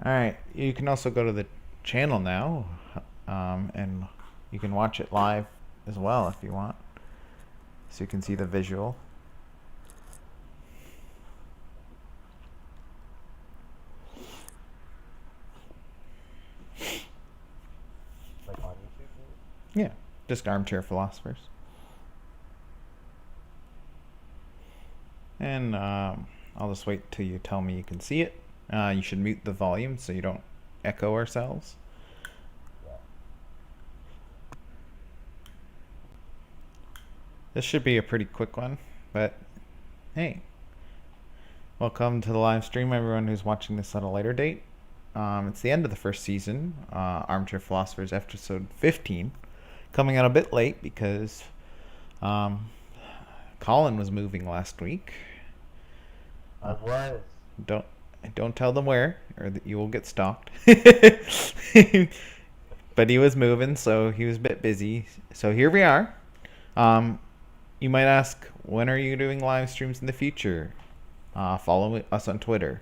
Alright, you can also go to the channel now, and you can watch it live as well if you want. So you can see the visual. Like on YouTube? Yeah, just Armchair Philosophers. And I'll just wait till you tell me you can see it. You should mute the volume so you don't echo ourselves. Yeah. This should be a pretty quick one, but hey. Welcome to the live stream, everyone who's watching this at a later date. It's the end of the first season, Armchair Philosophers episode 15. Coming out a bit late because Colin was moving last week. I was. Don't tell them where, or that you will get stalked. But he was moving, so he was a bit busy. So here we are. You might ask, when are you doing live streams in the future? Follow us on Twitter.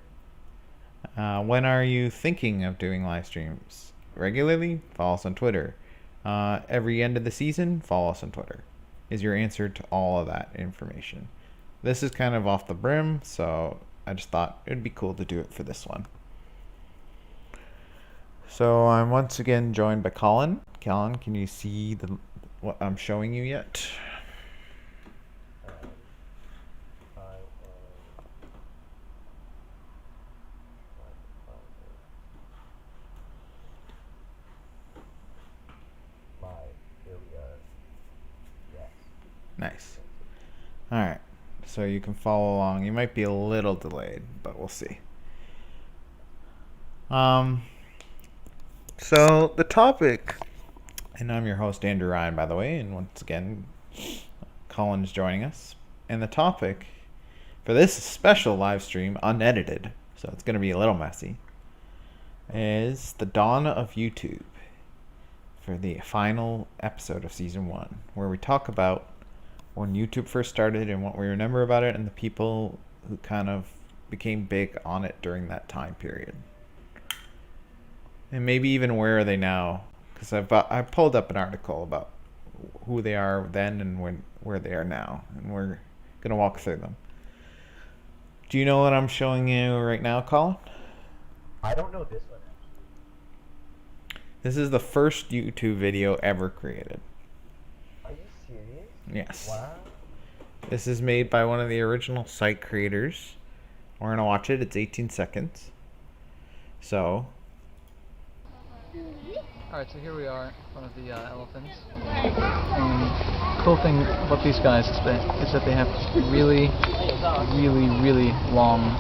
When are you thinking of doing live streams? Regularly? Follow us on Twitter. Every end of the season? Follow us on Twitter. Is your answer to all of that information. This is kind of off the brim, so I just thought it would be cool to do it for this one. So I'm once again joined by Colin. Colin, can you see what I'm showing you yet? Here we are. Yes. Nice. Alright, so you can follow along. You might be a little delayed, but we'll see. So the topic, and I'm your host Andrew Ryan, by the way, and once again Colin's joining us. And the topic for this special live stream, unedited, so it's going to be a little messy, is the dawn of YouTube for the final episode of season 1, where we talk about when YouTube first started and what we remember about it and the people who kind of became big on it during that time period. And maybe even where are they now? Because I pulled up an article about who they are then and where they are now, and we're gonna walk through them. Do you know what I'm showing you right now, Colin? I don't know this one actually. This is the first YouTube video ever created. Are you serious? Yes. Wow. This is made by one of the original site creators. We're gonna watch it. It's 18 seconds. So. Alright, so here we are in front of the elephants. And cool thing about these guys is that they have really, really, really long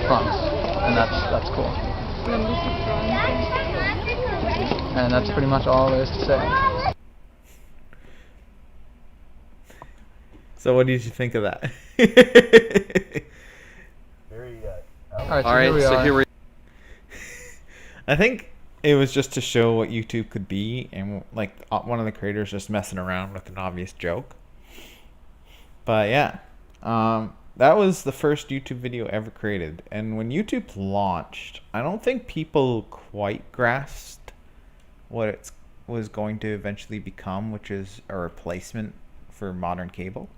fronts, and that's cool. And that's pretty much all there is to say. So what did you think of that? Very Alright, so here we are. I think it was just to show what YouTube could be, and like one of the creators just messing around with an obvious joke. But yeah, that was the first YouTube video ever created. And when YouTube launched, I don't think people quite grasped what it was going to eventually become, which is a replacement for modern cable.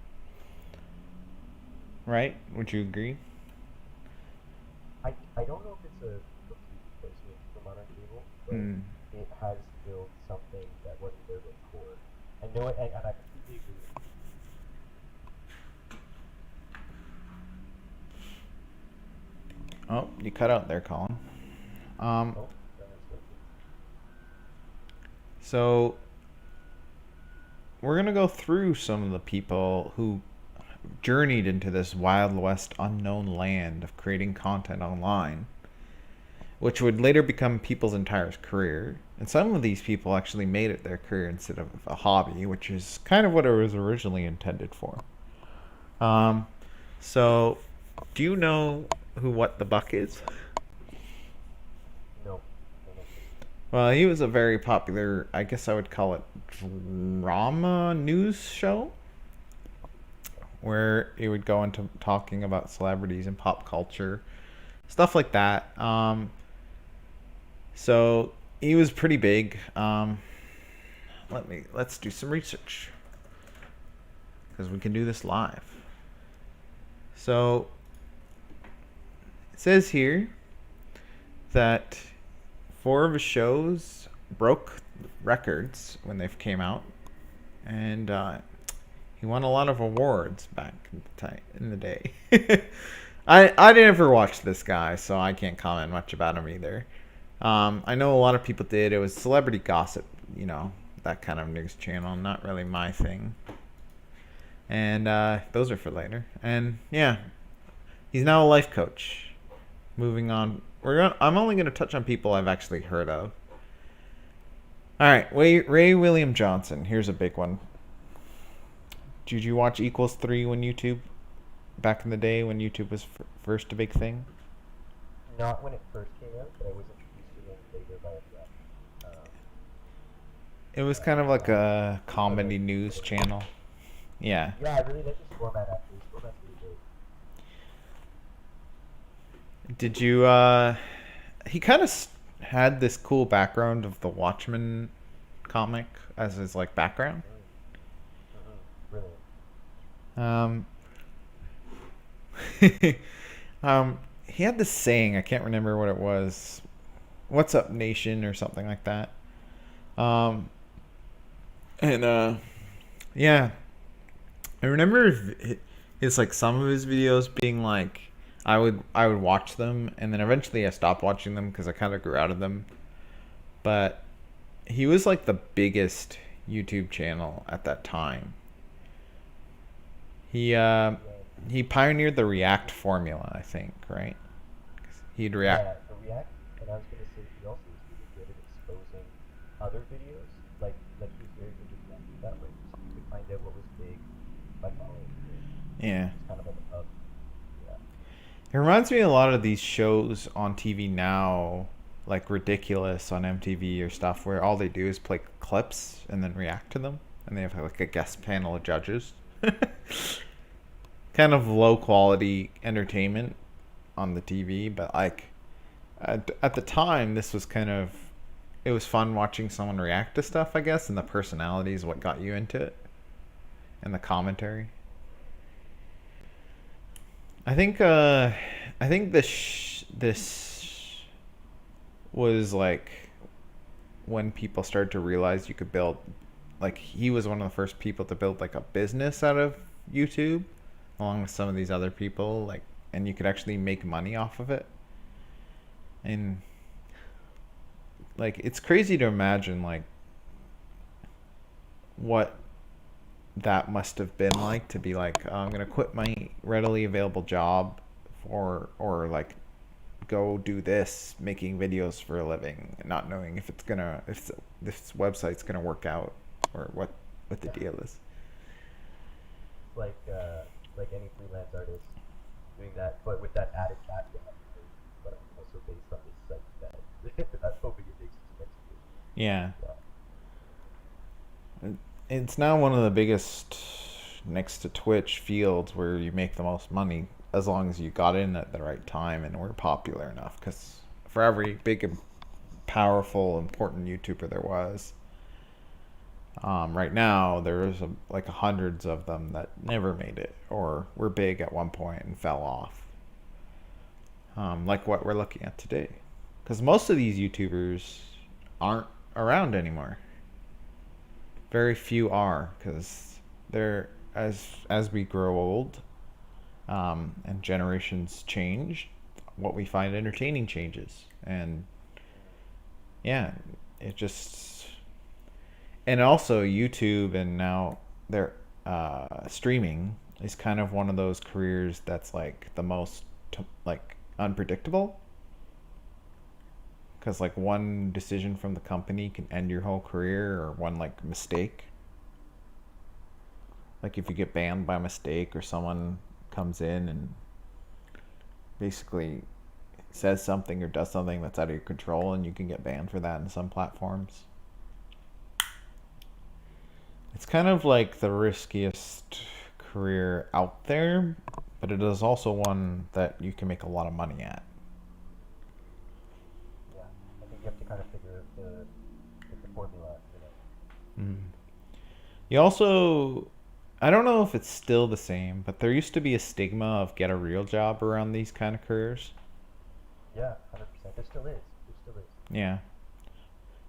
Right? Would you agree? I don't know if it's a complete replacement for modern cable, but it has built something that wasn't there before. I know it, and I completely agree with you. Oh, you cut out there, Colin. So we're going to go through some of the people who journeyed into this Wild West unknown land of creating content online, which would later become people's entire career. And some of these people actually made it their career instead of a hobby, which is kind of what it was originally intended for. So do you know who What the Buck is? No. Well, he was a very popular, I guess I would call it drama news show, where he would go into talking about celebrities and pop culture, stuff like that. So he was pretty big. Let's do some research because we can do this live. So it says here that 4 of his shows broke records when they came out, and he won a lot of awards back in the day. I never watched this guy, so I can't comment much about him either. I know a lot of people did. It was celebrity gossip, that kind of news channel. Not really my thing. And those are for later. And yeah, he's now a life coach. Moving on, I'm only going to touch on people I've actually heard of. All right, Ray William Johnson. Here's a big one. Did you watch Equals 3 when YouTube, back in the day when YouTube was first a big thing? Not when it first came out, but I was introduced to it later by a friend. It was kind of like a comedy news channel. Yeah. Yeah, I really like this format actually. This format's really good. Did you, he kind of had this cool background of the Watchmen comic as his, like, background. Brilliant. He had this saying, I can't remember what it was. What's up, nation, or something like that. Yeah. I remember it's like some of his videos being like, I would watch them, and then eventually I stopped watching them because I kind of grew out of them. But he was like the biggest YouTube channel at that time. He pioneered the React formula, I think, right? He'd react. Yeah, the React, and I was gonna say he also was really good at exposing other videos. Like he was very good at React that way, so you could find out what was big by following it. Yeah. It's kind of like a hub. Yeah. It reminds me a lot of these shows on TV now, like Ridiculous on MTV or stuff, where all they do is play clips and then react to them, and they have like a guest panel of judges. Kind of low quality entertainment on the TV, but like at the time, this was it was fun watching someone react to stuff, I guess, and the personality is what got you into it, and the commentary. I think this was like when people started to realize you could build, like, he was one of the first people to build like a business out of YouTube, along with some of these other people, like, and you could actually make money off of it. And like, it's crazy to imagine like what that must have been like to be like, oh, I'm gonna quit my readily available job or like go do this, making videos for a living, not knowing if this website's gonna work out or what the deal is. Like any freelance artist doing that, but with that added caveat, but also based on this site that that's hoping it makes expensive. Yeah. It's now one of the biggest, next to Twitch, fields where you make the most money as long as you got in at the right time and were popular enough. Because for every big and powerful, important YouTuber there was, right now there's like hundreds of them that never made it or were big at one point and fell off. Like what we're looking at today. Because most of these YouTubers aren't around anymore. Very few are, because they're, as we grow old, and generations change, what we find entertaining changes. And yeah, it just, and also YouTube and now their streaming is kind of one of those careers that's like the most like unpredictable, because like one decision from the company can end your whole career, or one like mistake, like if you get banned by mistake or someone comes in and basically says something or does something that's out of your control, and you can get banned for that in some platforms. It's kind of like the riskiest career out there, but it is also one that you can make a lot of money at. Yeah, I think have to kind of figure out the formula, you know. Mm. You also, I don't know if it's still the same, but there used to be a stigma of get a real job around these kind of careers. Yeah, 100%. There still is. There still is. Yeah.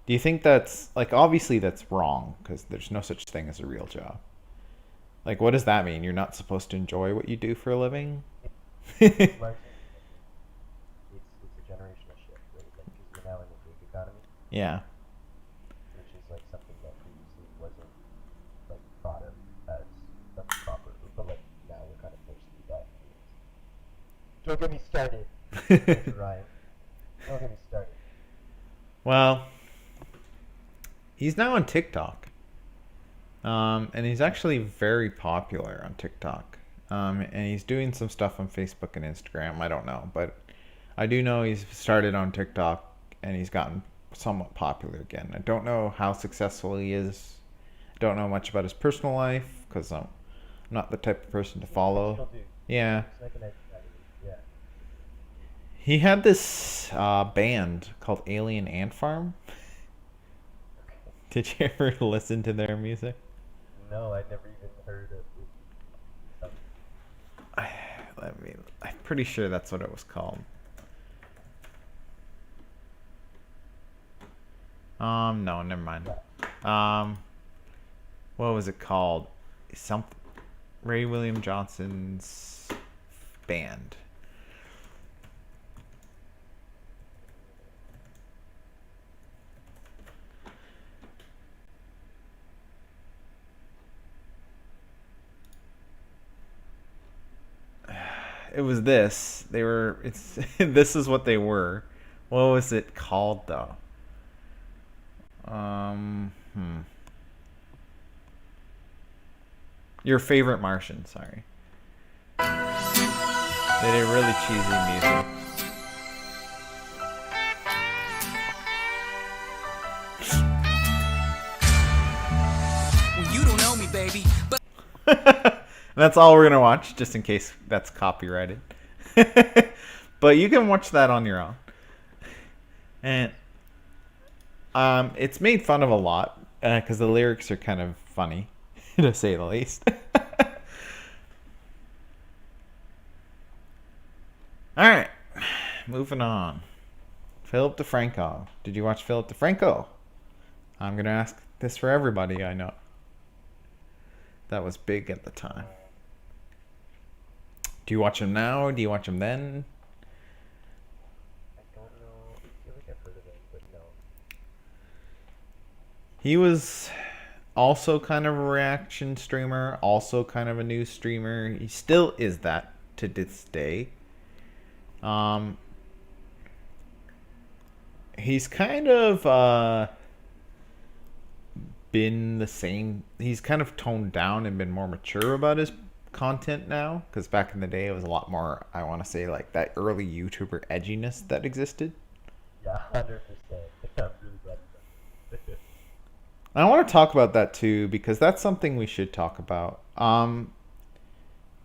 Do you think that's, like, obviously that's wrong because there's no such thing as a real job. Like, what does that mean? You're not supposed to enjoy what you do for a living? It's largely, it's a generational shift, right? Like, because we're now in the gig economy, Yeah. which is like something that previously wasn't like thought of as the proper, but like now we're kind of forced to do that. Don't get me started, Mr. Ryan. Don't get me started. Well, he's now on TikTok. And he's actually very popular on TikTok. And he's doing some stuff on Facebook and Instagram. I don't know, but I do know he's started on TikTok and he's gotten somewhat popular again. I don't know how successful he is. I don't know much about his personal life because I'm not the type of person to follow. Yeah. It's like an identity, yeah. He had this band called Alien Ant Farm. Did you ever listen to their music? No, I never even heard of it. I'm pretty sure that's what it was called. No, never mind. What was it called? Ray William Johnson's band. It was this. This is what they were. What was it called though? Your Favorite Martian, sorry. They did really cheesy music. Well, you don't know me, baby, but That's all we're gonna watch, just in case that's copyrighted. But you can watch that on your own. And it's made fun of a lot because the lyrics are kind of funny, to say the least. All right, moving on. Philip Defranco. Did you watch Philip Defranco? I'm gonna ask this for everybody I know. That was big at the time. Do you watch him now? Do you watch him then? I don't know. I feel like I've heard of it, but no. He was also kind of a reaction streamer, also kind of a news streamer. He still is that to this day. He's kind of been the same. He's kind of toned down and been more mature about his content now, because back in the day it was a lot more, I want to say, like that early YouTuber edginess that existed. Yeah, 100%. I'm really glad you said. I want to talk about that too, because that's something we should talk about.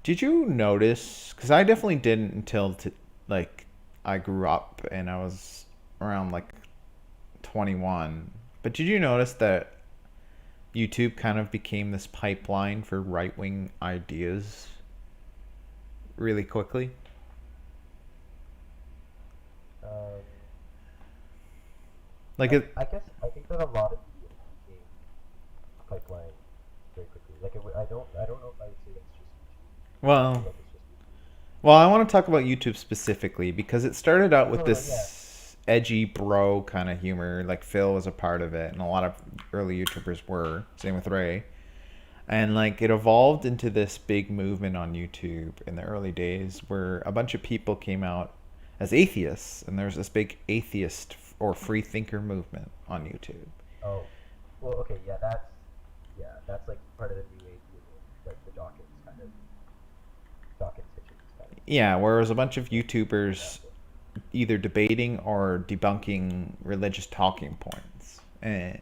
Did you notice, because I definitely didn't until like I grew up and I was around like 21, but did you notice that YouTube kind of became this pipeline for right-wing ideas really quickly? Like I guess I think that a lot of media became a pipeline very quickly. Like I don't know if I would say that's just YouTube. I well, feel like it's just YouTube. well, I want to talk about YouTube specifically because it started out with Oh, this edgy bro kind of humor. Like Phil was a part of it, and a lot of early YouTubers were. Same with Ray. And like it evolved into this big movement on YouTube in the early days where a bunch of people came out as atheists, and there's this big atheist or free thinker movement on YouTube. Oh, well, okay, that's like part of the new age movement, like the Dawkins Hitchens kind of. Yeah, where it was a bunch of YouTubers either debating or debunking religious talking points. Yeah.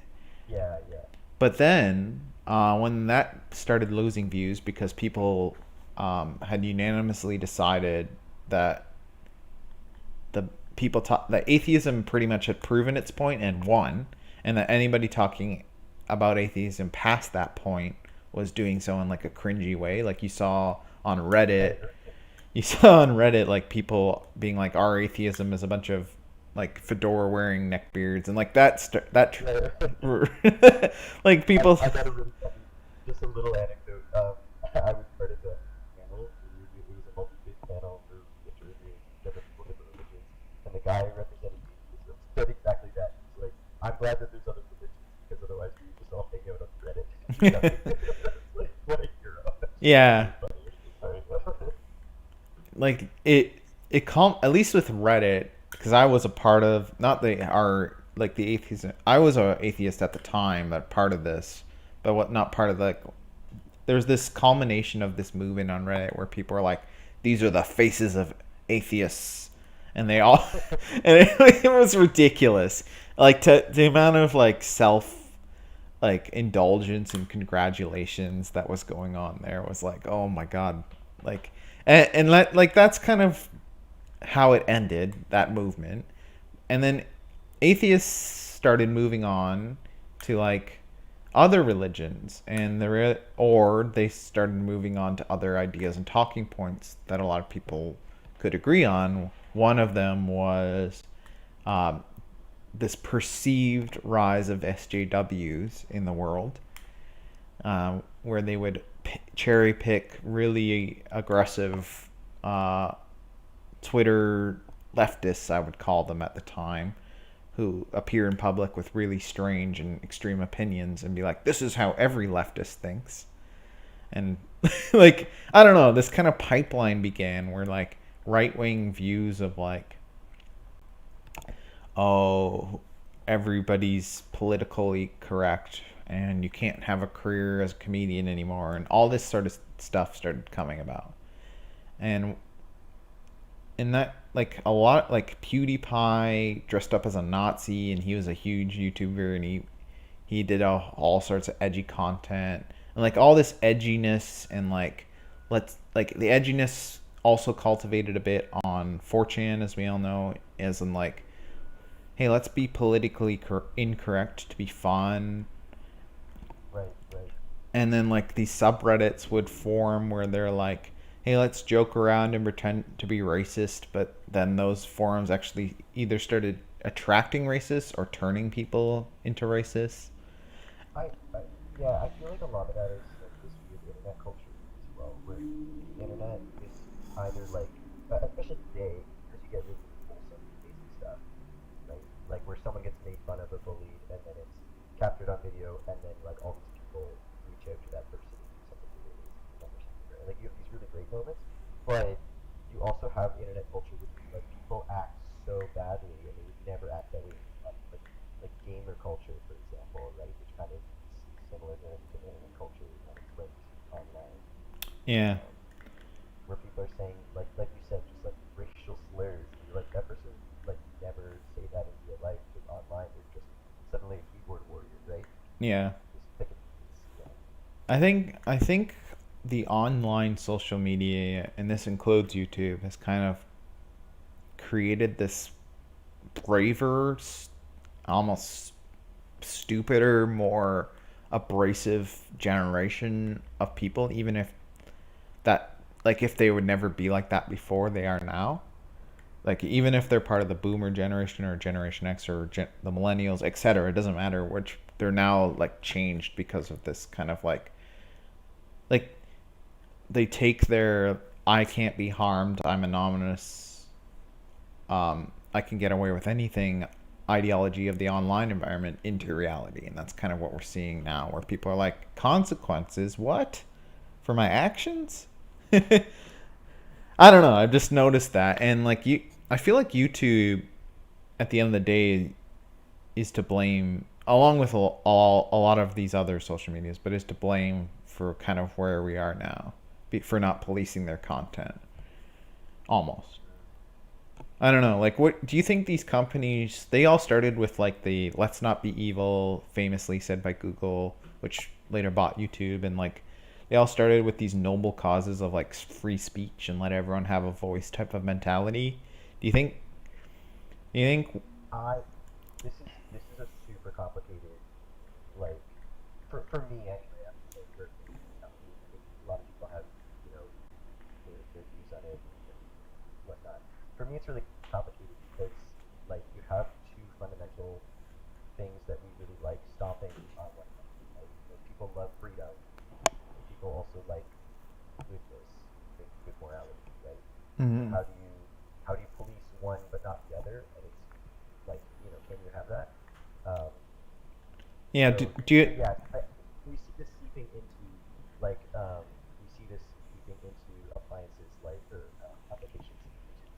But then, when that started losing views because people had unanimously decided that the people that atheism pretty much had proven its point and won, and that anybody talking about atheism past that point was doing so in like a cringy way. Like you saw on Reddit, like people being like, our atheism is a bunch of like fedora wearing neckbeards, and like like people. I got a really funny, just a little anecdote. I was part of a panel. It was a multi-faith panel for interviewing different people, different religions, and the guy representing atheism said exactly that. He's like, I'm glad that there's other religions because otherwise we would just all hang out on Reddit. Like, what a hero. Yeah. Sorry. Like it at least with Reddit, because I was a part of the atheism. I was an atheist at the time, but part of this, but not part of there's this culmination of this movement on Reddit where people are like, these are the faces of atheists, and they all, and it was ridiculous. Like the amount of like self, like indulgence and congratulations that was going on there was like, oh my god, like, and like that's kind of how it ended, that movement. And then atheists started moving on to like other religions, and they started moving on to other ideas and talking points that a lot of people could agree on. One of them was this perceived rise of SJWs in the world, where they would cherry pick really aggressive Twitter leftists, I would call them at the time, who appear in public with really strange and extreme opinions and be like, this is how every leftist thinks. And like, I don't know, this kind of pipeline began where like right-wing views of like, oh, everybody's politically correct and you can't have a career as a comedian anymore, and all this sort of stuff started coming about. And that, like, a lot, like PewDiePie dressed up as a Nazi, and he was a huge YouTuber, and he did all sorts of edgy content, and like all this edginess, and like the edginess also cultivated a bit on 4chan, as we all know, as in like, hey, let's be politically incorrect to be fun. Right. And then like these subreddits would form where they're like, hey, let's joke around and pretend to be racist, but then those forums actually either started attracting racists or turning people into racists. I feel like a lot of that is like this weird internet culture as well, where the internet is either like, especially today, because you get really wholesome, amazing stuff, right? Like where someone gets made fun of or bullied, and then it's captured on video, and then like all these people reach out to that person and do something really amazing or something, right? Like you have these really great moments, but you also have internet culture where like people act so badly, and they would never act that way. Like gamer culture, for example, right? Which kind of is similar to internet culture, kind of clicks online. Yeah. Where people are saying, like you said, just like racial slurs. And you're like, that person like never say that in real life, but online they're just suddenly a keyboard warrior, right? Yeah. Just pick a piece. Yeah. I think the online social media, and this includes YouTube, has kind of created this braver, almost stupider, more abrasive generation of people, even if that, like, if they would never be like that before, they are now. Like, even if they're part of the boomer generation or Generation X or the millennials, etc., it doesn't matter which, they're now like changed because of this kind of like they take their I can't be harmed, I'm anonymous, I can get away with anything ideology of the online environment into reality. And that's kind of what we're seeing now, where people are like, consequences, what? For my actions? I don't know, I've just noticed that. And like I feel like YouTube at the end of the day is to blame, along with a lot of these other social medias, but is to blame for kind of where we are now, for not policing their content. Almost. I don't know, like, what do you think these companies, they all started with like the let's not be evil, famously said by Google, which later bought YouTube, and like they all started with these noble causes of like free speech and let everyone have a voice type of mentality. Do you think You think? This is a super complicated, like, for me anyway. I'm saying personally, I think a lot of people have, you know, their views on it and whatnot. For me, it's really complicated because, like, you have two fundamental things that we really like stopping on one another. Right? Like, people love freedom, and people also like goodness, good morality, right? So Mm-hmm. how do you police one but not the other? And it's like, you know, can you have that? Um, Yeah. so, Do you? so yeah, we see this seeping into like we see this seeping into appliances like or applications in YouTube,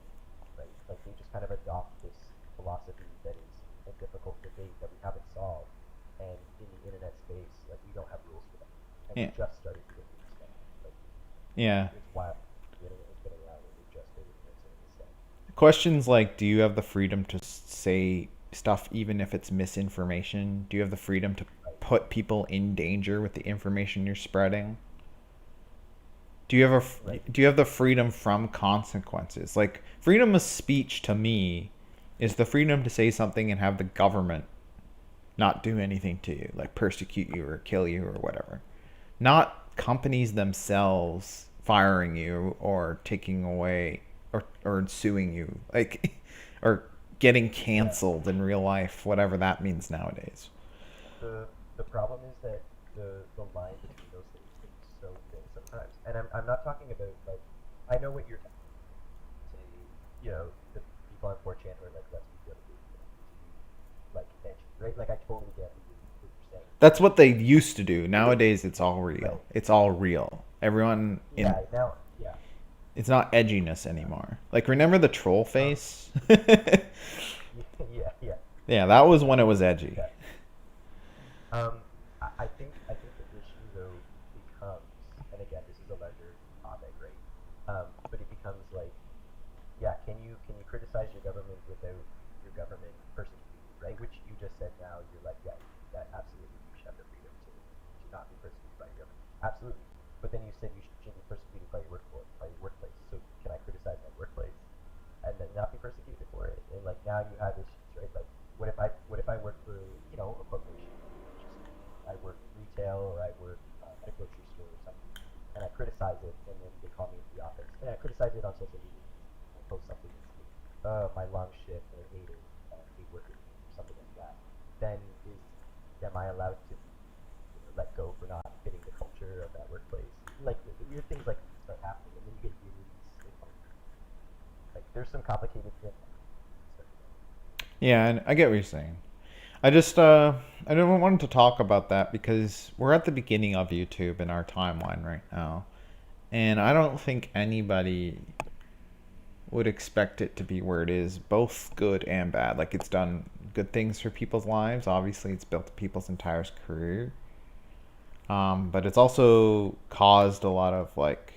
right? Like they just kind of adopt this philosophy that is a difficult debate that we haven't solved, and in the internet space, like we don't have rules for that, and we Yeah. just started to get rules for that. Like Yeah. it's wild. The internet has been around, and we just started to this stuff. Questions like, do you have the freedom to say stuff even if it's misinformation? Do you have the freedom to Right, put people in danger with the information you're spreading? Do you have right. do you have the freedom from consequences? Like freedom of speech to me is the freedom to say something and have the government not do anything to you, like persecute you or kill you or whatever. Not companies themselves firing you or taking away or suing you, like or getting Yeah. canceled in real life, whatever that means nowadays. The problem is that the line between those things can be so thin sometimes. And I'm not talking about like I know what you're saying. You know, the people on 4chan who are like, let's be good to be like edgy, right? Like I totally get what you're saying. That's what they used to do. Nowadays it's all Right. real. It's all real. Everyone in Yeah, now yeah. it's not edginess anymore. Like remember the troll Um face? yeah, yeah, Yeah, that was when it was edgy. yeah. I think the issue though becomes, and again, this is a larger topic, right? But it becomes like, yeah, can you criticize your government without your government persecuting you, right? Which you just said now, you're like, yeah, that absolutely you should have the freedom to not be persecuted by your government, absolutely. But then you said you shouldn't be persecuted by your workplace. So can I criticize my workplace and then not be persecuted for it? And like now you have issues, right? Like what if I work for a corporation? I work retail or I work at a grocery store or something, and I criticize it, and then they call me into the office, and I criticize it on social media. I post something that's like, my long shift, and I hate it, hate working, or something like that. Then am I allowed to let go for not fitting the culture of that workplace? Like the weird things like start happening, and then you get unions. Like there's some complicated things. Yeah, and I get what you're saying. I just I don't want to talk about that because we're at the beginning of YouTube in our timeline right now. And I don't think anybody would expect it to be where it is, both good and bad. Like it's done good things for people's lives. Obviously, it's built people's entire career. But it's also caused a lot of like.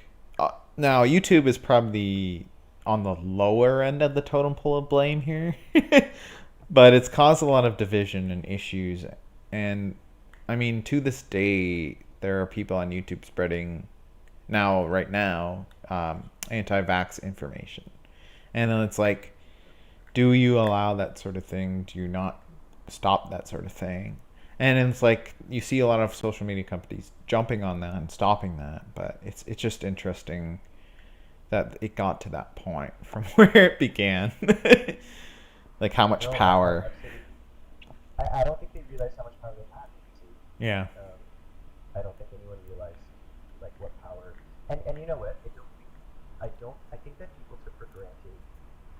Now YouTube is probably on the lower end of the totem pole of blame here, but it's caused a lot of division and issues. And I mean, to this day, there are people on YouTube spreading right now, anti-vax information, and then it's like, do you allow that sort of thing? Do you not stop that sort of thing? And it's like you see a lot of social media companies jumping on that and stopping that, but it's just interesting that it got to that point from where it began. Like how much No, power. absolutely. I don't think they realize how much power they have. Yeah. Um, I don't think anyone realized like what power. And you know what? I think that people took for granted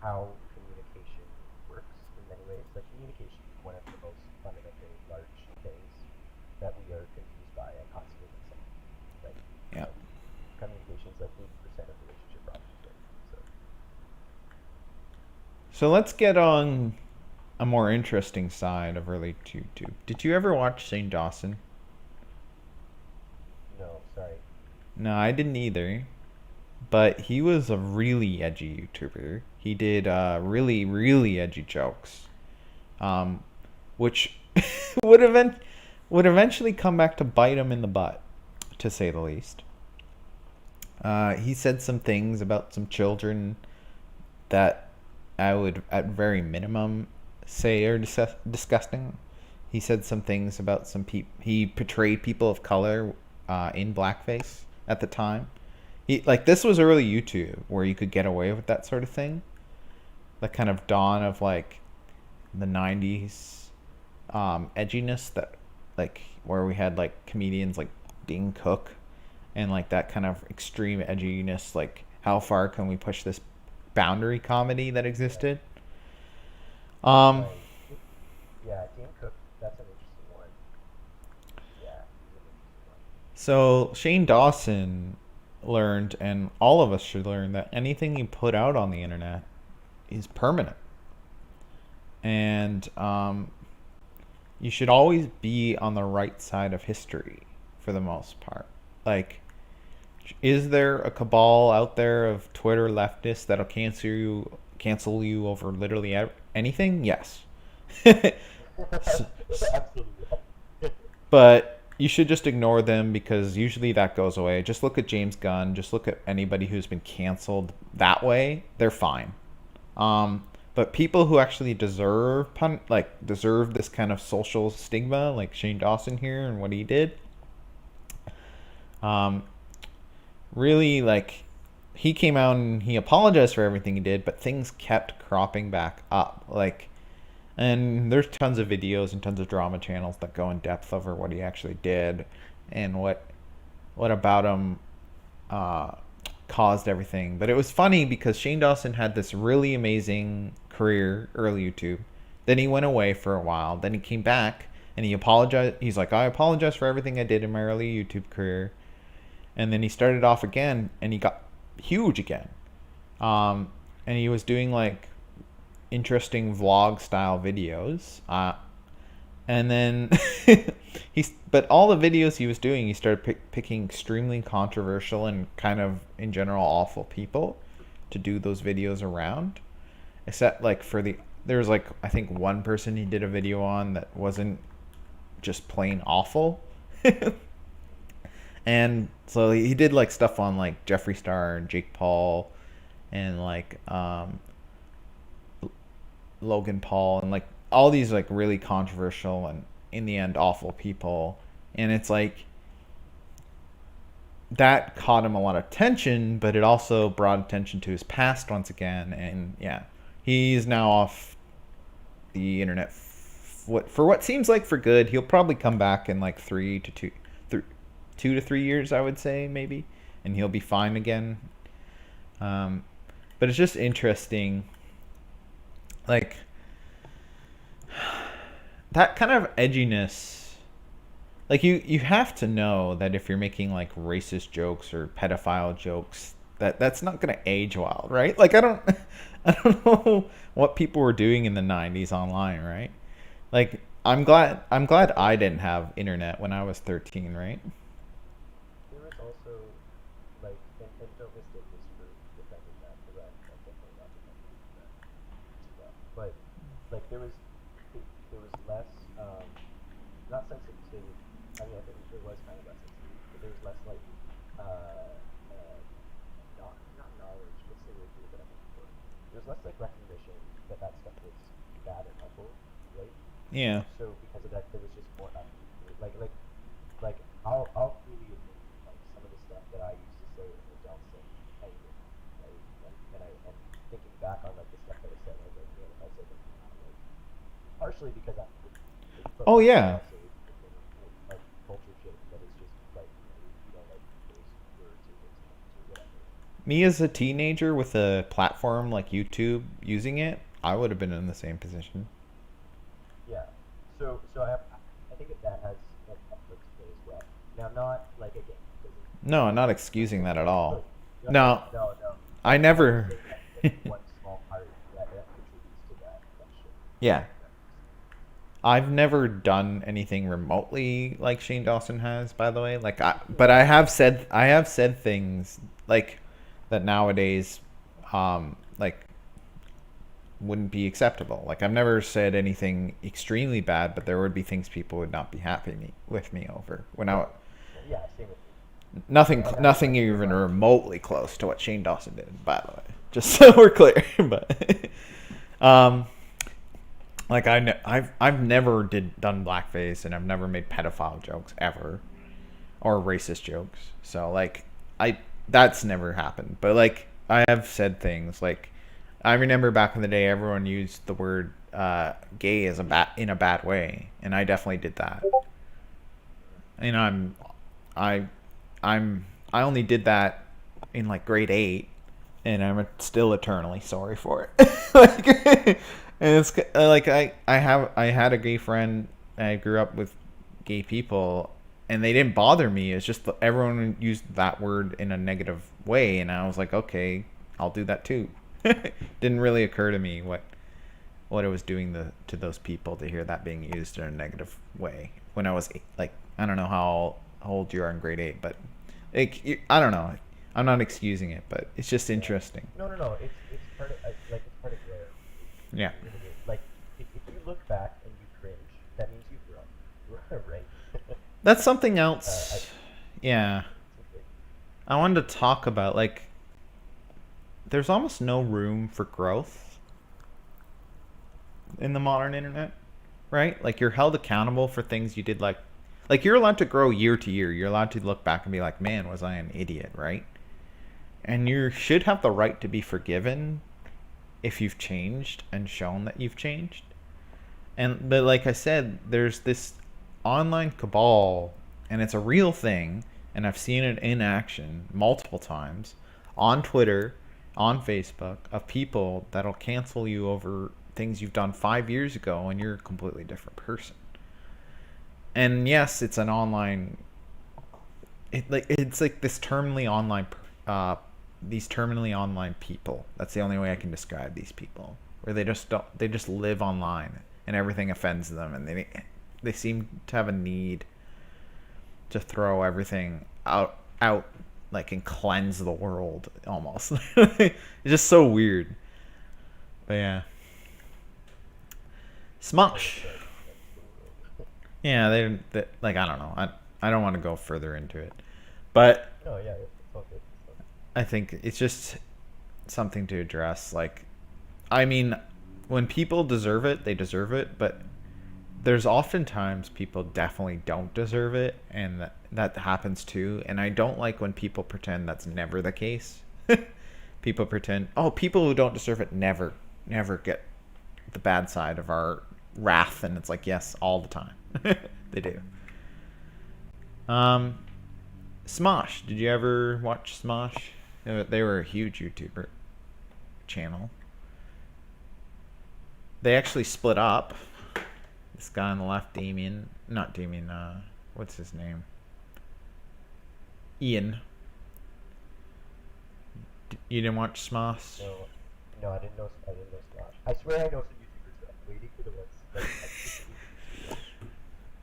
how communication works in many ways. Like communication is one of the most fundamental large things that we are confused by and constantly missing. Right? Yeah. Like, communication is like 80% of relationship problems. Right? So So let's get on a more interesting side of early YouTube. Did you ever watch St. Dawson? no, sorry. No, I didn't either. But he was a really edgy YouTuber. He did really, really edgy jokes, um, which would would eventually come back to bite him in the butt, to say the least. He said some things about some children that I would at very minimum say are disgusting. He said some things about some people. He portrayed people of color in blackface at the time. This was early YouTube where you could get away with that sort of thing. The kind of dawn of like the 90s edginess that where we had like comedians like Dane Cook and like that kind of extreme edginess, like how far can we push this boundary comedy that existed? Yeah, Dane Cook, that's an interesting one. Yeah, he's an interesting one. So Shane Dawson learned, and all of us should learn, that anything you put out on the internet is permanent. And you should always be on the right side of history for the most part. Like, is there a cabal out there of Twitter leftists that'll cancel you over literally anything? Yes. Absolutely. But you should just ignore them because usually that goes away. Just look at James Gunn. Just look at anybody who's been canceled that way. They're fine. But people who actually deserve this kind of social stigma, like Shane Dawson here and what he did, really, like, he came out and he apologized for everything he did, but things kept cropping back up. Like, and there's tons of videos and tons of drama channels that go in depth over what he actually did and what about him caused everything. But it was funny because Shane Dawson had this really amazing career, early YouTube. Then he went away for a while. Then he came back and he apologized. He's like, I apologize for everything I did in my early YouTube career. And then he started off again and he got huge again. And he was doing like interesting vlog style videos. And then but all the videos he was doing, he started picking extremely controversial and kind of in general awful people to do those videos around. Except like there was like, I think one person he did a video on that wasn't just plain awful. And so he did like stuff on like Jeffree Star and Jake Paul and like Logan Paul and like all these like really controversial and in the end awful people. And it's like that caught him a lot of attention, but it also brought attention to his past once again. And yeah, he's now off the internet for what seems like for good. He'll probably come back in like 2 to 3 years, I would say, maybe, and he'll be fine again. But it's just interesting, like that kind of edginess. Like you have to know that if you're making like racist jokes or pedophile jokes, that's not gonna age well, right? Like I don't know what people were doing in the 90s online, right? Like I'm glad I didn't have internet when I was 13, right? There was also, like, and don't mistake this for defending that, because I'm definitely not defending that stuff. But like there was less, not sensitivity. I mean, I think there was kind of less sensitivity, but there was less like, not knowledge. What's the word that I'm looking for? There was less like recognition that stuff was bad and awful, right? Yeah. So because of that, there was just more like I'll freely admit like some of the stuff that I used to say in the Dawson anyway, right? And thinking back on like the stuff that I said, I was like, man, if I said that now, like partially because I'm Oh yeah. Like culture shit that is just like you know like those words or those or whatever. Me as a teenager with a platform like YouTube using it, I would have been in the same position. Yeah. So I think that has like Netflix play as well. Now, not like again. No, I'm not excusing that at all. No. I never. That's one small part that contributes to that shit. Yeah. I've never done anything remotely like Shane Dawson has, by the way. But I have said things like that nowadays, like wouldn't be acceptable. Like I've never said anything extremely bad, but there would be things people would not be happy with me over. Yeah, same with me. Nothing even remotely close to what Shane Dawson did, by the way. Just so we're clear, but Like I've never done blackface, and I've never made pedophile jokes ever, or racist jokes. So like that's never happened. But like I have said things like I remember back in the day, everyone used the word gay as in a bad way, and I definitely did that. And I I only did that in like grade 8, and I'm still eternally sorry for it. Like, and it's like I had a gay friend. I grew up with gay people, and they didn't bother me. It's just everyone used that word in a negative way, and I was like, okay, I'll do that too. Didn't really occur to me what it was doing to those people to hear that being used in a negative way when I was like, I don't know how old you are in grade 8, but like, I don't know. I'm not excusing it, but it's just interesting. No. It's part of like it's part of your. Yeah. Like if you look back and you cringe, that means you've grown, right? That's something else. Yeah. I wanted to talk about like there's almost no room for growth in the modern internet, right? Like you're held accountable for things you did like you're allowed to grow year to year. You're allowed to look back and be like, "Man, was I an idiot?" right? And you should have the right to be forgiven if you've changed and shown that you've changed. But like I said, there's this online cabal, and it's a real thing, and I've seen it in action multiple times on Twitter, on Facebook, of people that'll cancel you over things you've done 5 years ago, and you're a completely different person. And yes, it's an online. It's like this terminally online. These terminally online people. That's the only way I can describe these people. Where they just don't. They just live online, and everything offends them, and they seem to have a need to throw everything out like and cleanse the world almost. It's just so weird. But yeah. Smosh. Yeah, they like I don't know. I don't want to go further into it, but No, yeah, it's all good. I think it's just something to address. Like, I mean, when people deserve it, they deserve it, but there's oftentimes people definitely don't deserve it, and that happens too. And I don't like when people pretend that's never the case. People pretend, oh, people who don't deserve it never get the bad side of our wrath, and it's like, yes, all the time. They do. Smosh. Did you ever watch Smosh? They were a huge YouTuber channel. They actually split up. This guy on the left, not Damien, what's his name? Ian. You didn't watch Smosh? No, I didn't know Smosh. I swear I know some YouTubers, but I'm waiting for the ones.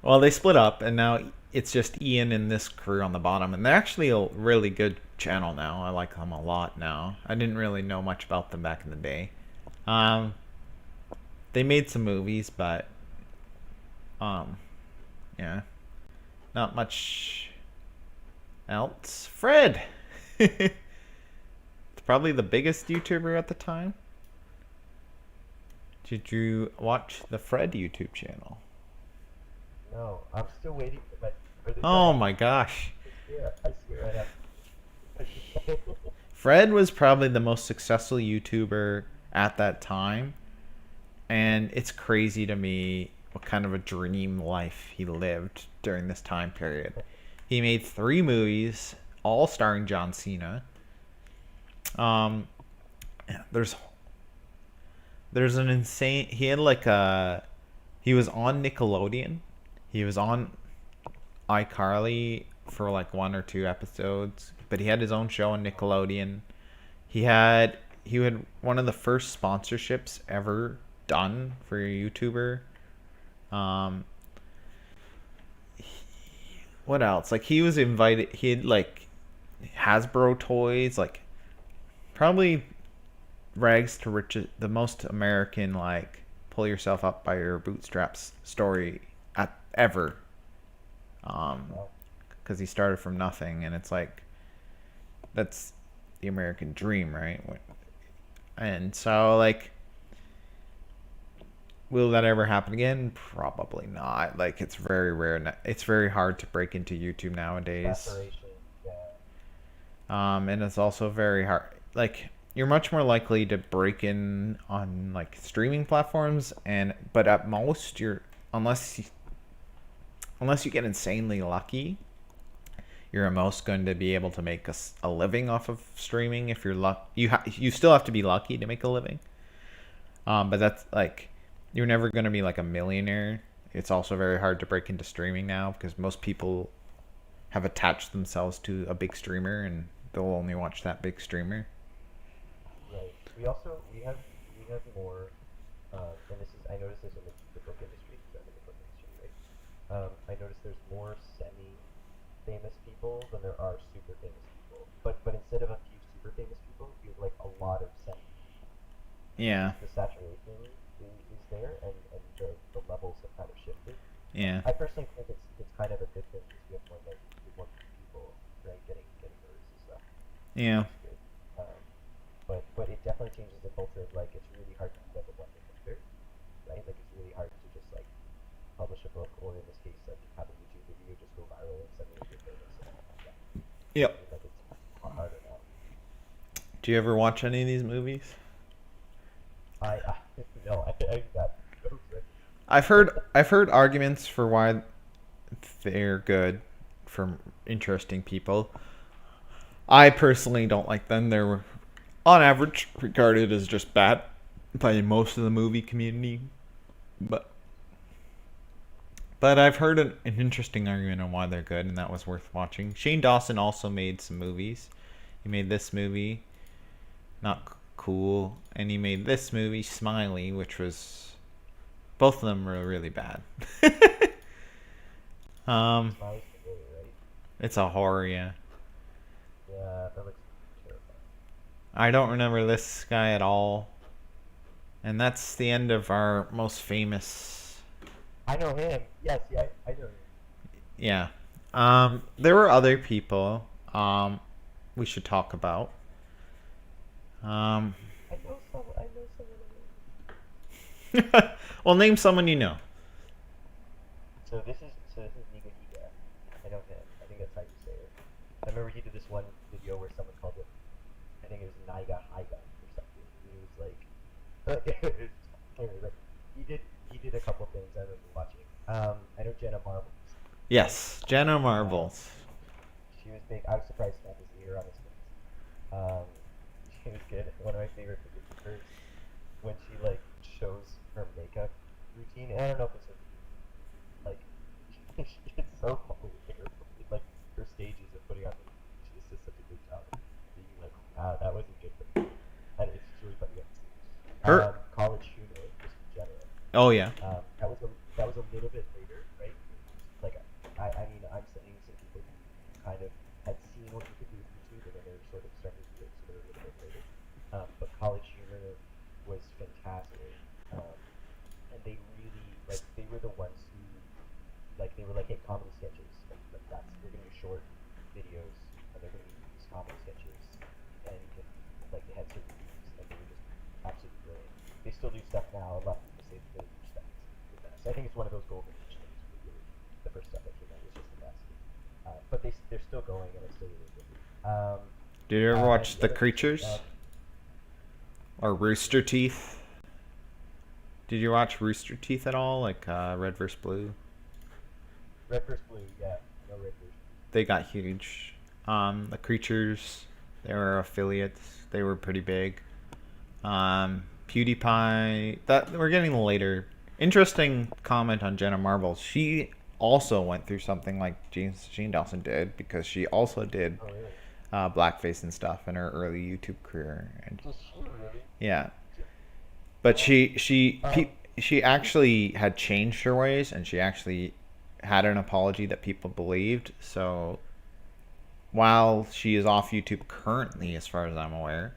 Well, they split up, and now it's just Ian and this crew on the bottom, and they're actually a really good channel now. I like them a lot now. I didn't really know much about them back in the day. They made some movies, but yeah, not much else. Fred. It's probably the biggest YouTuber at the time. Did you watch the Fred YouTube channel? No, I'm still waiting for the. Oh my gosh. I swear I have. Fred was probably the most successful YouTuber at that time, and it's crazy to me what kind of a dream life he lived during this time period. He made 3 movies, all starring John Cena. There's an insane. He had like he was on Nickelodeon. He was on iCarly for like 1 or 2 episodes, but he had his own show on Nickelodeon. He had one of the first sponsorships ever done for a YouTuber. What else? Like he was invited. He had like Hasbro toys, like probably rags to riches, the most American like pull yourself up by your bootstraps story ever. Because he started from nothing, and it's like that's the American dream, right? And so like will that ever happen again? Probably not. Like, it's very rare. It's very hard to break into YouTube nowadays. Saturation, yeah. And it's also very hard. Like, you're much more likely to break in on like streaming platforms, but at most unless you get insanely lucky, you're at most going to be able to make a living off of streaming. If you're you still have to be lucky to make a living. But that's like, you're never going to be like a millionaire. It's also very hard to break into streaming now because most people have attached themselves to a big streamer and they'll only watch that big streamer. Right. We have more, and I noticed this in the book industry, because I'm in the book industry, right? I noticed there's more semi-famous people than there are super famous people. But instead of a few super famous people, you have like a lot of semi. Yeah. The saturation is there, and the levels have kind of shifted. Yeah. I personally think it's kind of a good thing because you have more people, right, getting noticed and stuff. Yeah. But it definitely changes the culture of like it's really hard to be like a one-hit wonder, right? Like it's really hard to just like publish a book, or in this case, like have a YouTube video just go viral and suddenly you're famous. Yep. Like it's a lot harder now. Do you ever watch any of these movies? No, I got no trick. I've heard arguments for why they're good from interesting people. I personally don't like them. They're on average regarded as just bad by most of the movie community. But I've heard an interesting argument on why they're good, and that was worth watching. Shane Dawson also made some movies. He made this movie, not cool, and he made this movie, Smiley, which was, both of them were really bad. Smile's familiar, right? It's a horror, yeah. Yeah, that looks terrifying. I don't remember this guy at all. And that's the end of our most famous. I know him. Yes, yeah, I know him. Yeah. There were other people we should talk about. I know someone. Well, name someone you know. So this is Niga Higa. I know him. I think that's how you say it. I remember he did this one video where someone called it, I think it was Niga Higa or something. He was like, anyway, he did a couple things I remember watching. I know Jenna Marbles. Yes, Jenna Marbles. She was big. I was surprised to have his ear on his face. She was good. One of my favorite videos of hers when she like shows her makeup routine. And I don't know if it's her, like it's so funny. Like her stages of putting on makeup. She just does such a good job of being like, wow, that wasn't good for me. And it's just really funny. Her college humor, just in general. Oh yeah. That was a little bit later, right? Like I mean, I'm saying some people kind of had seen what you could do with YouTube, and then they were sort of starting to do it, so they were a little bit later. But college humor was fantastic, and they really like they were the ones who like they were like, hey, comedy sketches, like that's we're gonna do short videos, and they're gonna be these comedy sketches, and like they had certain themes, and they were just absolutely brilliant. They still do stuff now. A lot of people say that they do stuff the best. I think it's one of those golden age things. Really, the first stuff that came out was just the best. But they're still going, and it's still really good. Did you ever watch The Creatures? Or Rooster Teeth? Did you watch Rooster Teeth at all? Like Red vs. Blue? Red vs. Blue, yeah. No Red vs. They got huge. The Creatures, they were affiliates. They were pretty big. PewDiePie. That we're getting later. Interesting comment on Jenna Marbles. She also went through something like Shane Dawson did, because she also did blackface and stuff in her early YouTube career. And Does she really? yeah, but she actually had changed her ways, and she actually had an apology that people believed. So while she is off YouTube currently, as far as I'm aware,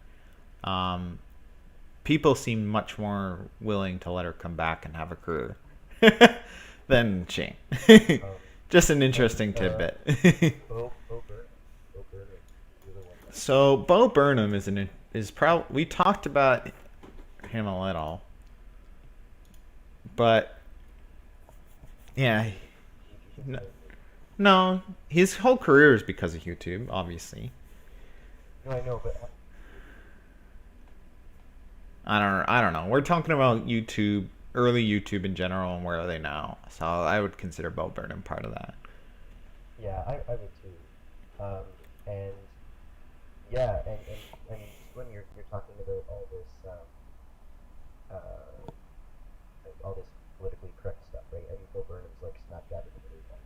people seem much more willing to let her come back and have a career than Shane. Just an interesting tidbit. Bo Burnham. The other one. So Bo Burnham is probably, we talked about him a little, But yeah, YouTube no, inspired you? no, his whole career is because of YouTube, obviously. No, I know, but I don't know. We're talking about YouTube, early YouTube in general, and where are they now? So I would consider Bo Burnham part of that. yeah, I would too. And yeah, and I mean, just when you're talking about all this, like all this politically correct stuff, right? I mean, Bo Burnham's like smack dab in the middle of that.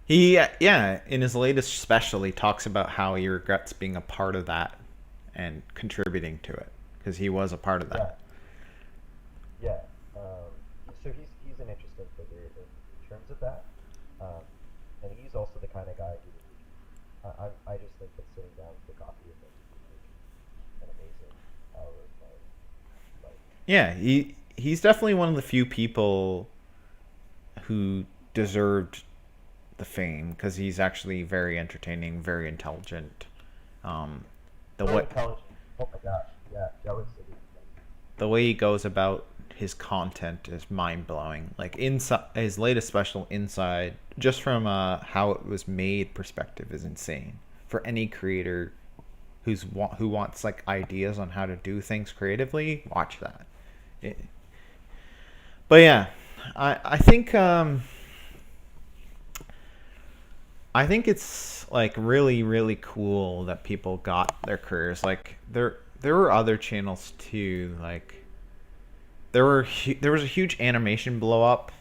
He, yeah, in his latest special, he talks about how he regrets being a part of that and contributing to it because he was a part of Yeah, that. yeah. So he's an interesting figure in terms of that, and he's also the kind of guy who I just think that sitting down for coffee with him would be like an amazing hour of my life. Yeah, he's definitely one of the few people who deserved the fame because he's actually very entertaining, very intelligent. Um, the Very way intelligent. Oh my gosh, yeah, jealous of you. the way he goes about his content is mind blowing. Like inside his latest special, Inside, just from how it was made perspective, is insane for any creator who wants like ideas on how to do things creatively. Watch that. It, but yeah, I think I think it's like really cool that people got their careers. Like there were other channels too. Like there was a huge animation blow up.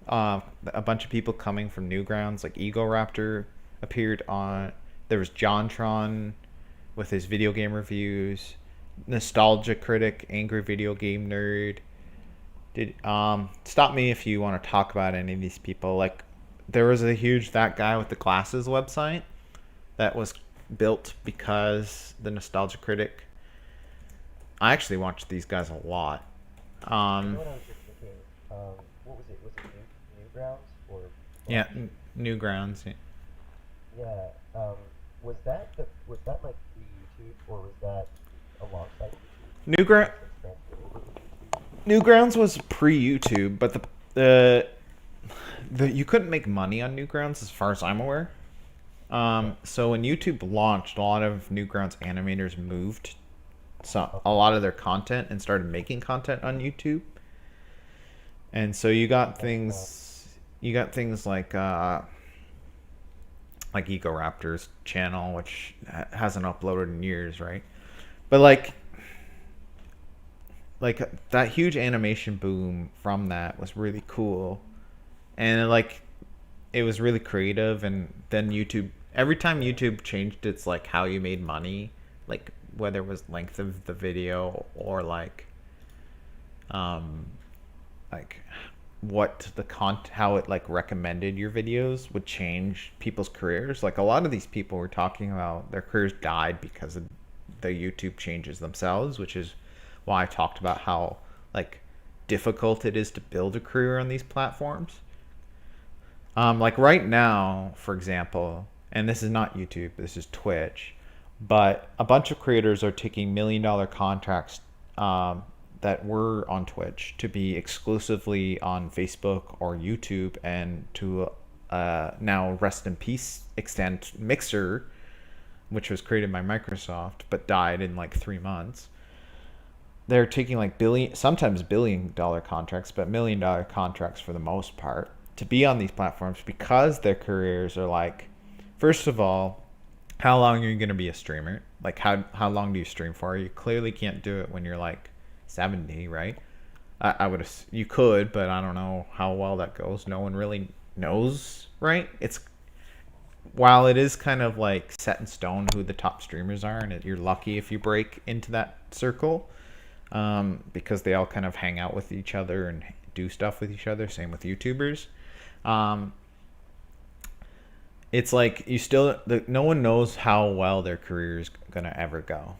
A bunch of people coming from Newgrounds, like Ego Raptor appeared on. There was JonTron with his video game reviews. Nostalgia Critic, Angry Video Game Nerd. Did stop me if you want to talk about any of these people. Like there was a huge That Guy with the Glasses website that was built because the Nostalgia Critic. I actually watched these guys a lot. You know what I was just thinking? What was it? Was it Newgrounds or? Yeah, Newgrounds. Yeah. Yeah. Was that like pre-YouTube or was that alongside YouTube? Newground Since transferred over to YouTube? Newgrounds was pre-YouTube, but the you couldn't make money on Newgrounds as far as I'm aware. So when YouTube launched, a lot of Newgrounds animators moved a lot of their content and started making content on YouTube. And so you got things like Eco Raptor's channel, which hasn't uploaded in years, right? But like that huge animation boom from that was really cool, and like it was really creative. And then YouTube, every time YouTube changed its like how you made money, like whether it was length of the video or like what how it like recommended your videos would change people's careers. Like a lot of these people were talking about their careers died because of the YouTube changes themselves, which is why I talked about how like difficult it is to build a career on these platforms. Like right now, for example, and this is not YouTube, this is Twitch, but a bunch of creators are taking $1 million contracts that were on Twitch to be exclusively on Facebook or YouTube, and to now rest in peace extent Mixer, which was created by Microsoft but died in like 3 months. They're taking like sometimes $1 billion contracts, but $1 million contracts for the most part to be on these platforms because their careers are like, first of all, how long are you going to be a streamer? Like how long do you stream for? You clearly can't do it when you're like 70, right? I would you could, but I don't know how well that goes. No one really knows, right? It's while it is kind of like set in stone who the top streamers are, and you're lucky if you break into that circle, because they all kind of hang out with each other and do stuff with each other. Same with YouTubers. It's like no one knows how well their career is gonna ever go.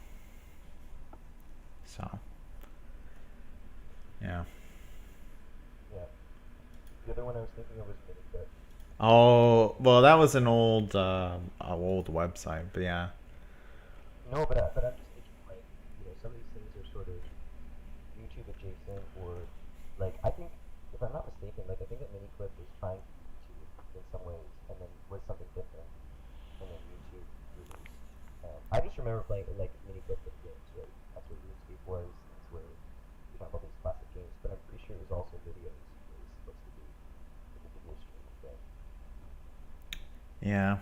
So, yeah. Yeah. The other one I was thinking of was Minifit. Oh, well, that was an old website, but yeah. No, but I'm just thinking like, some of these things are sort of YouTube adjacent, or like I think if I'm not mistaken, playing like mini booklet games, right? That's what RuneScape was. That's where you have all these classic games. But I'm pretty sure it was also videos. It was supposed to be like a video streaming thing. Yeah.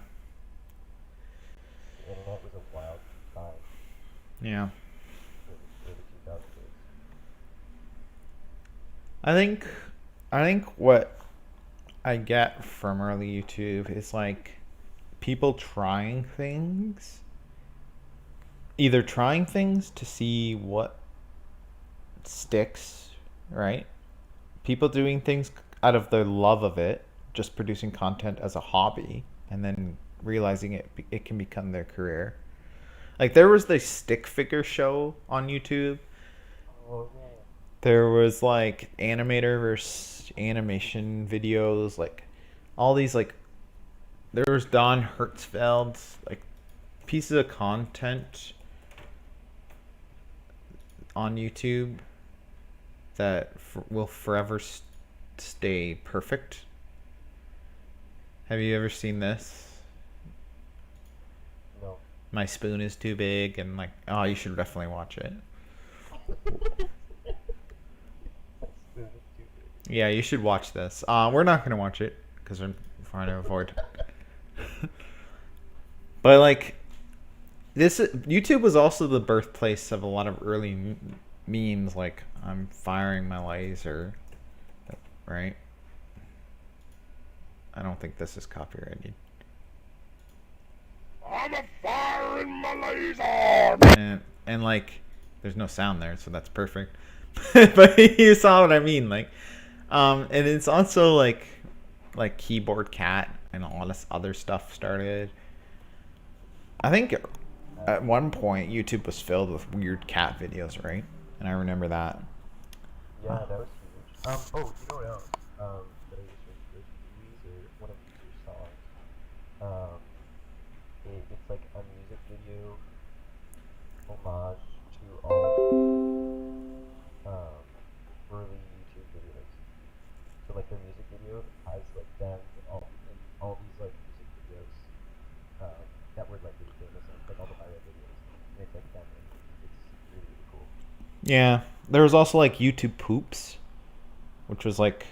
The internet was a wild time. Yeah. Early 2000s. I think what I get from early YouTube is like people trying things, either trying things to see what sticks, right? People doing things out of their love of it, just producing content as a hobby, and then realizing it can become their career. Like there was the stick figure show on YouTube. Oh yeah. There was like animator versus animation videos, like all these like there was Don Hertzfeld's like pieces of content on YouTube that will forever stay perfect. Have you ever seen this? No. My spoon is too big, and like, oh, you should definitely watch it. Yeah, you should watch this. We're not gonna watch it because we're trying to avoid. But like, this YouTube was also the birthplace of a lot of early memes, like I'm firing my laser, right? I don't think this is copyrighted. I'm a firing my laser. And like, there's no sound there, so that's perfect. But you saw what I mean, like. And it's also like Keyboard Cat and all this other stuff started. I think at one point YouTube was filled with weird cat videos, right? And I remember that. Yeah, that was huge. Oh, you know what else? That I just remembered. Weezer, one of Weezer's songs. It's like a music video homage to all early YouTube videos. So like their music video has like them and all these like music videos that were like really famous, and like all the viral videos. And it's like them, and it's really, really cool. Yeah, there was also like YouTube Poops, which was like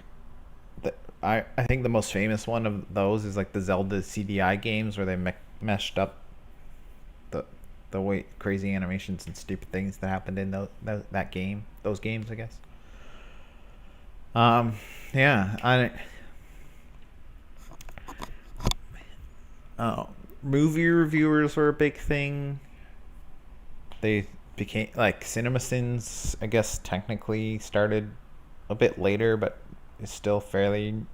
I think the most famous one of those is like the Zelda CDI games where they meshed up the way crazy animations and stupid things that happened in that game, those games, I guess. Yeah, movie reviewers were a big thing. They became like CinemaSins, I guess technically started a bit later, but it's still fairly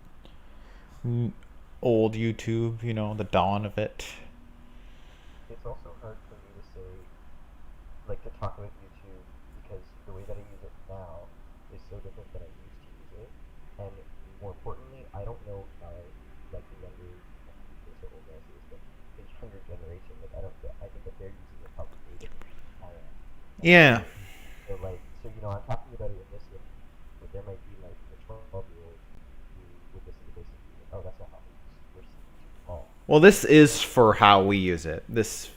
old YouTube, you know, the dawn of it. It's also hard for me to say, like, to talk about YouTube, because the way that I use it now is so different than I used to use it, and more importantly, I don't know how, like, the younger, so old as is, but the younger generation, like, I think that they're using it probably differently than I am. Yeah. So, like, so, you know, I'm talking about it in this way, but there might be, like, a 12-year-old who would listen to this and be like, oh, that's not how we use it, we're seeing all. Well, this is for how we use it. This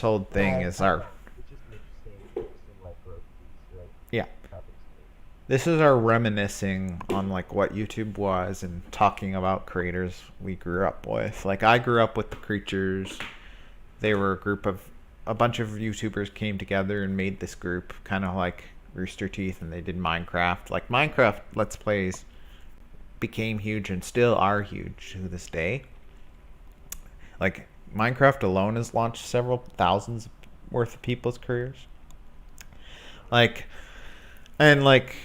whole thing is our. It's just an interesting like growth piece, right? Yeah. Happens to me. This is our reminiscing on like what YouTube was and talking about creators we grew up with. Like I grew up with the Creatures. They were a bunch of YouTubers came together and made this group, kind of like Rooster Teeth, and they did Minecraft. Like Minecraft Let's Plays became huge and still are huge to this day. Like Minecraft alone has launched several thousands worth of people's careers. Like, and like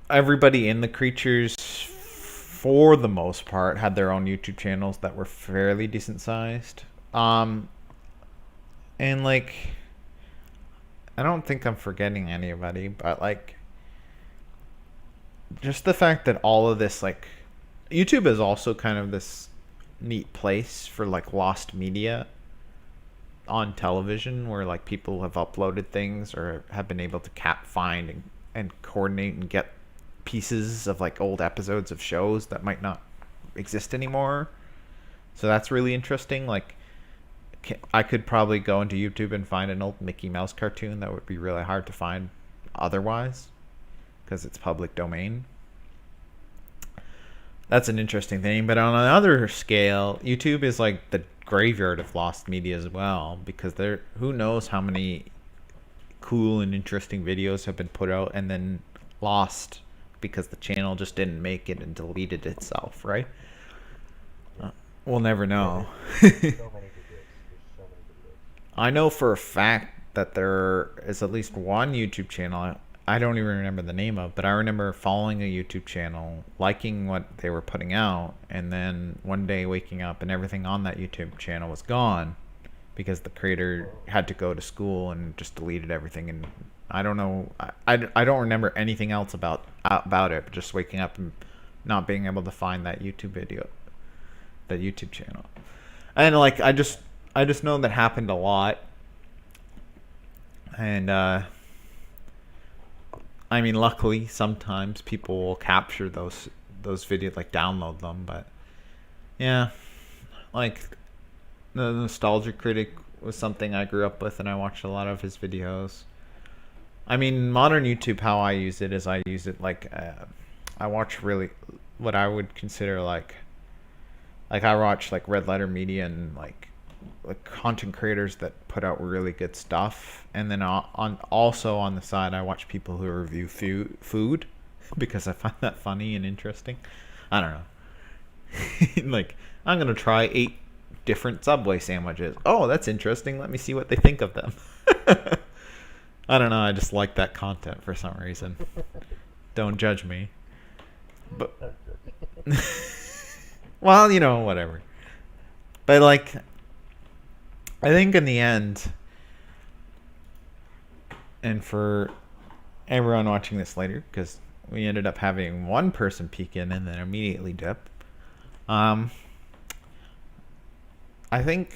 everybody in the Creatures, for the most part, had their own YouTube channels that were fairly decent sized. And like, I don't think I'm forgetting anybody, but like, just the fact that all of this, like, YouTube is also kind of this neat place for like lost media on television, where like people have uploaded things or have been able to find and coordinate and get pieces of like old episodes of shows that might not exist anymore. So that's really interesting. Like I could probably go into YouTube and find an old Mickey Mouse cartoon that would be really hard to find otherwise, because it's public domain. That's an interesting thing. But on another scale, YouTube is like the graveyard of lost media as well, because who knows how many cool and interesting videos have been put out and then lost because the channel just didn't make it and deleted itself, right? We'll never know. I know for a fact that there is at least one YouTube channel I don't even remember the name of, but I remember following a YouTube channel, liking what they were putting out, and then one day waking up and everything on that YouTube channel was gone because the creator had to go to school and just deleted everything. And I don't know, I don't remember anything else about it, but just waking up and not being able to find that YouTube video, that YouTube channel. And like I just know that happened a lot. And I mean, luckily sometimes people will capture those videos, like download them, but yeah, like the Nostalgia Critic was something I grew up with and I watched a lot of his videos. I mean, modern YouTube, how I use it is I use it like I watch really what I would consider like I watch like Red Letter Media and like content creators that put out really good stuff, and then also on the side I watch people who review food because I find that funny and interesting. I don't know. Like, I'm gonna try 8 different Subway sandwiches. Oh, that's interesting. Let me see what they think of them. I don't know. I just like that content for some reason. Don't judge me. But well, you know, whatever. But like, I think in the end, and for everyone watching this later, because we ended up having one person peek in and then immediately dip. I think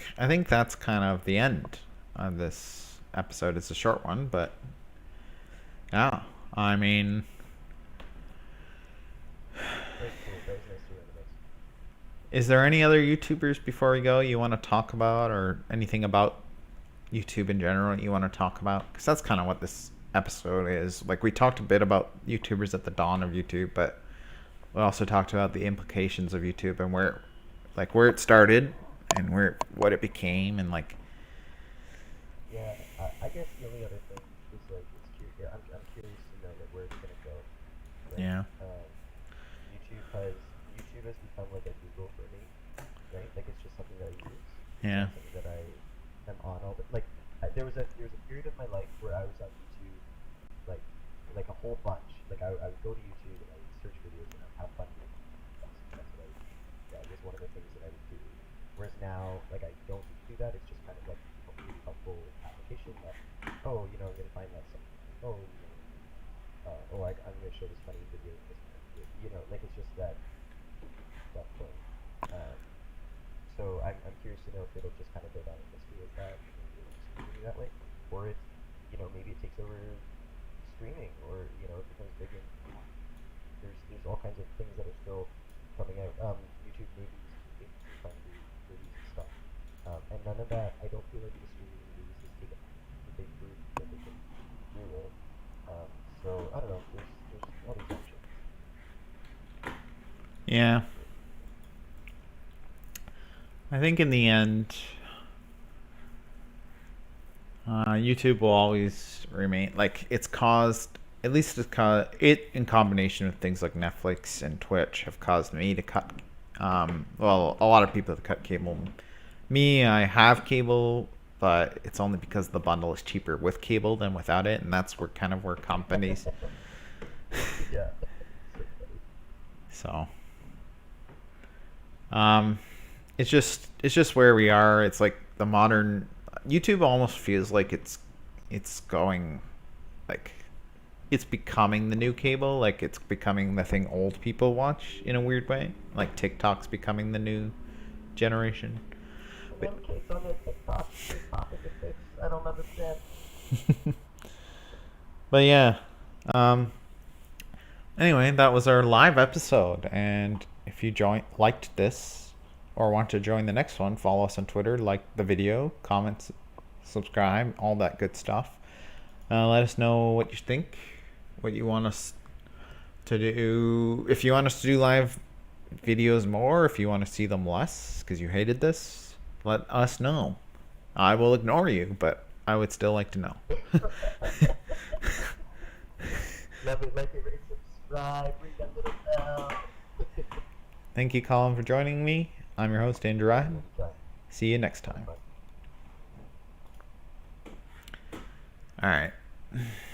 that's kind of the end of this episode. It's a short one, but yeah, I mean, is there any other YouTubers before we go you want to talk about, or anything about YouTube in general you want to talk about? Because that's kind of what this episode is. Like, we talked a bit about YouTubers at the dawn of YouTube, but we also talked about the implications of YouTube and where it started and what it became, and like. Yeah, I guess the only other thing is like I'm curious to know like where it's gonna go. Right? Yeah. YouTube has become like a Google for me, right? Like, it's just something that I use. Yeah. Something that I am on all the like. There was a period of my life where I was on YouTube, like a whole bunch. Like I would go to YouTube and I would search videos and I'd have fun with it. That's what that was one of the things that I would do. Whereas now, like, I don't do that. It's just kind of like a really helpful application that, oh, you know, I'm gonna find that something. Oh, you know, I'm gonna show this funny video. You know, like, it's just that thing. So I'm curious to know if it'll just kind of go down in history as that, continue that way, or it, you know, maybe it takes over streaming, or, you know, it becomes big. And there's all kinds of things that are still coming out. YouTube movies, trying to do movies and stuff, and none of that. I don't feel like the streaming movies is taken the big group that they can do it. So I don't know. There's all these options. Yeah. I think in the end, YouTube will always remain, like, it's caused, at least it in combination with things like Netflix and Twitch have caused me to cut, well, a lot of people have cut cable. Me, I have cable, but it's only because the bundle is cheaper with cable than without it, and that's where companies. Yeah. So, it's just where we are. It's like the modern YouTube almost feels like it's going, like, it's becoming the new cable. Like, it's becoming the thing old people watch in a weird way. Like, TikTok's becoming the new generation. But kids on their TikTok, I don't understand. But yeah, anyway, that was our live episode, and if you liked this, or want to join the next one, follow us on Twitter, like the video, comment, subscribe, all that good stuff. Let us know what you think, what you want us to do. If you want us to do live videos more, if you want to see them less because you hated this, let us know. I will ignore you, but I would still like to know. Love it, like it, rate, subscribe, ring that little bell. Thank you, Colin, for joining me. I'm your host, Andrew Ryan. See you next time. All right.